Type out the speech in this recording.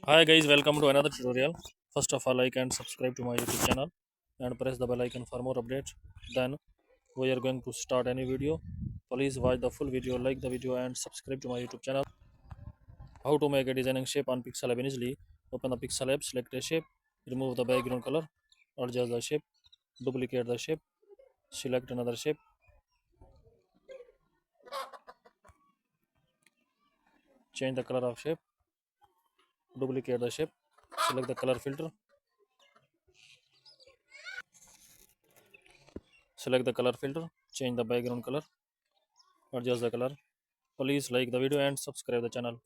Hi guys, welcome to another tutorial. First of all, like and subscribe to my YouTube channel and press the bell icon for more updates. Then we are going to start any video. Please watch the full video, like the video and subscribe to my YouTube channel. How to make a designing shape on Pixel Lab easily. Open the Pixel Lab, select a shape, remove the background color, adjust the shape, duplicate the shape, select another shape, change the color of shape, duplicate the shape, select the color filter, select the color filter, change the background color, adjust the color. Please like the video and subscribe the channel.